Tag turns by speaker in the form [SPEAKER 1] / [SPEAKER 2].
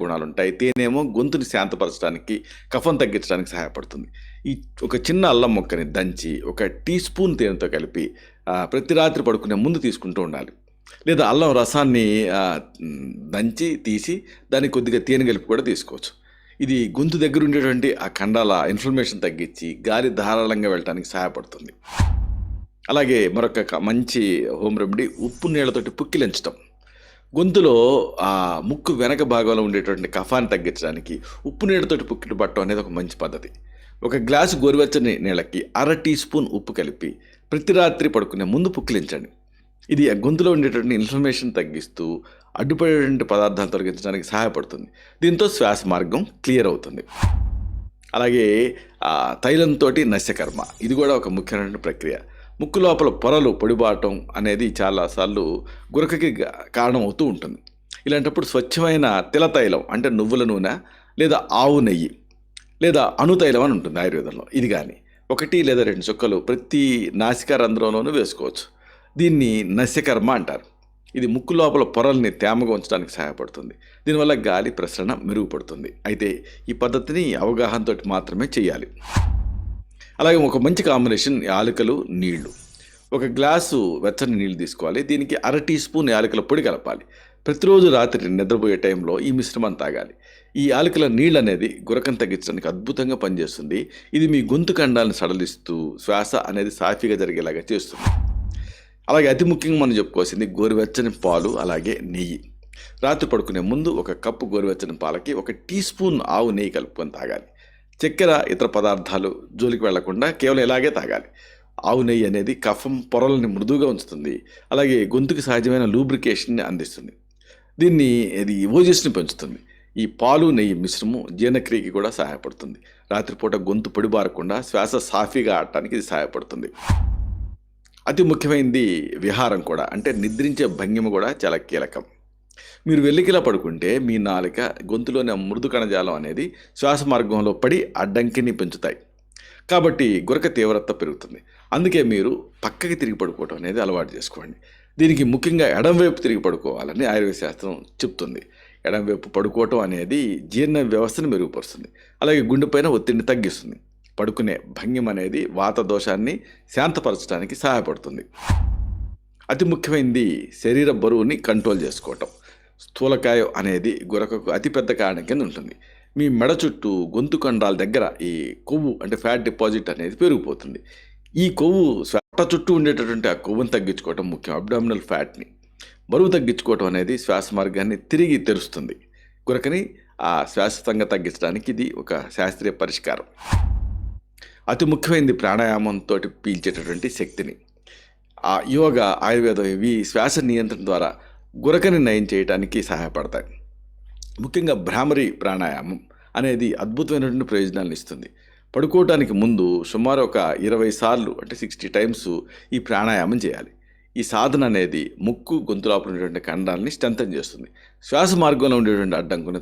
[SPEAKER 1] గుణాలుంటాయి. తేనేమో గొంతుని శాంతపరచడానికి, కఫం తగ్గించడానికి సహాయపడుతుంది. ఈ ఒక చిన్న అల్లం ముక్కని దంచి, ఒక టీ స్పూన్ తేనెతో కలిపి ప్రతి రాత్రి పడుకునే ముందు తీసుకుంటూ ఉండాలి. లేదా అల్లం రసాన్ని దంచి తీసి దానికి కొద్దిగా తేనె కలిపి కూడా తీసుకోవచ్చు. ఇది గొంతు దగ్గర ఉండేటువంటి ఆ ఖండాల ఇన్ఫ్లమేషన్ తగ్గించి గాలి ధారాళంగా వెళ్ళటానికి సహాయపడుతుంది. అలాగే మరొక మంచి హోమ్ రెమెడీ ఉప్పు నీళ్ళతోటి పుక్కిలించటం. గొంతులో ముక్కు వెనక భాగంలో ఉండేటువంటి కఫాన్ని తగ్గించడానికి ఉప్పు నీళ్ళతోటి పుక్కిలి పట్టడం అనేది ఒక మంచి పద్ధతి. ఒక గ్లాసు గోరువెచ్చని నీళ్ళకి 1/2 టీ స్పూన్ ఉప్పు కలిపి ప్రతి రాత్రి పడుకునే ముందు పుక్కిలించండి. ఇది గొంతులో ఉండేటువంటి ఇన్ఫ్లమేషన్ తగ్గిస్తూ అడ్డుపడేటువంటి పదార్థాలు తొలగించడానికి సహాయపడుతుంది. దీంతో శ్వాస మార్గం క్లియర్ అవుతుంది. అలాగే తైలంతో నస్యకర్మ, ఇది కూడా ఒక ముఖ్యమైన ప్రక్రియ. ముక్కు లోపల పొరలు పొడిబారటం అనేది చాలాసార్లు గురకకి కారణం అవుతూ ఉంటుంది. ఇలాంటప్పుడు స్వచ్ఛమైన తిల తైలం అంటే నువ్వుల నూనె లేదా ఆవు నెయ్యి లేదా అణుతైలం అని ఉంటుంది ఆయుర్వేదంలో, ఇది కానీ 1 లేదా 2 చుక్కలు ప్రతి నాసికా రంధ్రంలోనూ వేసుకోవచ్చు. దీన్ని నస్యకర్మ అంటారు. ఇది ముక్కు లోపల పొరల్ని తేమగా ఉంచడానికి సహాయపడుతుంది. దీనివల్ల గాలి ప్రసరణ మెరుగుపడుతుంది. అయితే ఈ పద్ధతిని అవగాహనతో మాత్రమే చేయాలి. అలాగే ఒక మంచి కాంబినేషన్ యాలకులు, నీళ్లు. ఒక గ్లాసు వెచ్చని నీళ్ళు తీసుకోవాలి. దీనికి 1/2 టీ స్పూన్ యాలకుల పొడి కలపాలి. ప్రతిరోజు రాత్రి నిద్రపోయే టైంలో ఈ మిశ్రమం తాగాలి. ఈ యాలకుల నీళ్ళు అనేది గురకం తగ్గించడానికి అద్భుతంగా పనిచేస్తుంది. ఇది మీ గొంతు కండాలను సడలిస్తూ శ్వాస అనేది సాఫీగా జరిగేలాగా చేస్తుంది. అలాగే అతి ముఖ్యంగా మనం చెప్పుకోవాల్సింది గోరువెచ్చని పాలు, అలాగే నెయ్యి. రాత్రి పడుకునే ముందు 1 కప్పు గోరువెచ్చని పాలకి 1 టీ స్పూన్ ఆవు నెయ్యి కలుపుకొని తాగాలి. చక్కెర, ఇతర పదార్థాలు జోలికి వెళ్లకుండా కేవలం ఇలాగే తాగాలి. ఆవు నెయ్యి అనేది కఫం పొరలని మృదువుగా ఉంచుతుంది. అలాగే గొంతుకి సహజమైన లూబ్రికేషన్ని అందిస్తుంది. ఇది ఓజస్ని పెంచుతుంది. ఈ పాలు, నెయ్యి మిశ్రమం జీర్ణక్రియకి కూడా సహాయపడుతుంది. రాత్రిపూట గొంతు పొడిబారకుండా శ్వాస సాఫీగా ఆడటానికి ఇది సహాయపడుతుంది. అతి ముఖ్యమైనది విహారం కూడా, అంటే నిద్రించే భంగిమ కూడా చాలా కీలకం. మీరు వెల్లికిలా పడుకుంటే మీ నాలుక, గొంతులోని మృదు కణజాలం అనేది శ్వాస మార్గంలో పడి అడ్డంకిని పెంచుతాయి. కాబట్టి గురక తీవ్రత పెరుగుతుంది. అందుకే మీరు పక్కకి తిరిగి పడుకోవడం అనేది అలవాటు చేసుకోండి. దీనికి ముఖ్యంగా ఎడంవైపు తిరిగి పడుకోవాలని ఆయుర్వేద శాస్త్రం చెప్తుంది. ఎడంవైపు పడుకోవటం అనేది జీర్ణ వ్యవస్థను మెరుగుపరుస్తుంది. అలాగే గుండెపైన ఒత్తిడిని తగ్గిస్తుంది. పడుకునే భంగిమ అనేది వాత దోషాన్ని శాంతపరచడానికి సహాయపడుతుంది. అతి ముఖ్యమైనది శరీర బరువుని కంట్రోల్ చేసుకోవటం. స్థూలకాయం అనేది గురకకు అతిపెద్ద కారణం కింద ఉంటుంది. మీ మెడ చుట్టూ, గొంతు కండాల దగ్గర ఈ కొవ్వు అంటే ఫ్యాట్ డిపాజిట్ అనేది పెరిగిపోతుంది. ఈ కొవ్వు శ్వాస చుట్టూ ఉండేటటువంటి ఆ కొవ్వును తగ్గించుకోవటం ముఖ్యం. అబ్డామినల్ ఫ్యాట్ని బరువు తగ్గించుకోవటం అనేది శ్వాస మార్గాన్ని తిరిగి తెరుస్తుంది. గురకని శాశ్వతంగా తగ్గించడానికి ఇది ఒక శాస్త్రీయ పరిష్కారం. అతి ముఖ్యమైనది ప్రాణాయామంతో పీల్చేటటువంటి శక్తిని. యోగా, ఆయుర్వేదం ఇవి శ్వాస నియంత్రణ ద్వారా గురకని నయం చేయడానికి సహాయపడతాయి. ముఖ్యంగా భ్రామరి ప్రాణాయామం అనేది అద్భుతమైనటువంటి ప్రయోజనాలను ఇస్తుంది. పడుకోవటానికి ముందు సుమారు ఒక 20 సార్లు అంటే 60 టైమ్స్ ఈ ప్రాణాయామం చేయాలి. ఈ సాధన అనేది ముక్కు, గొంతు లోపల ఉండేటువంటి కండాలని స్ట్రెంథన్ చేస్తుంది. శ్వాస మార్గంలో ఉండేటువంటి అడ్డంకుని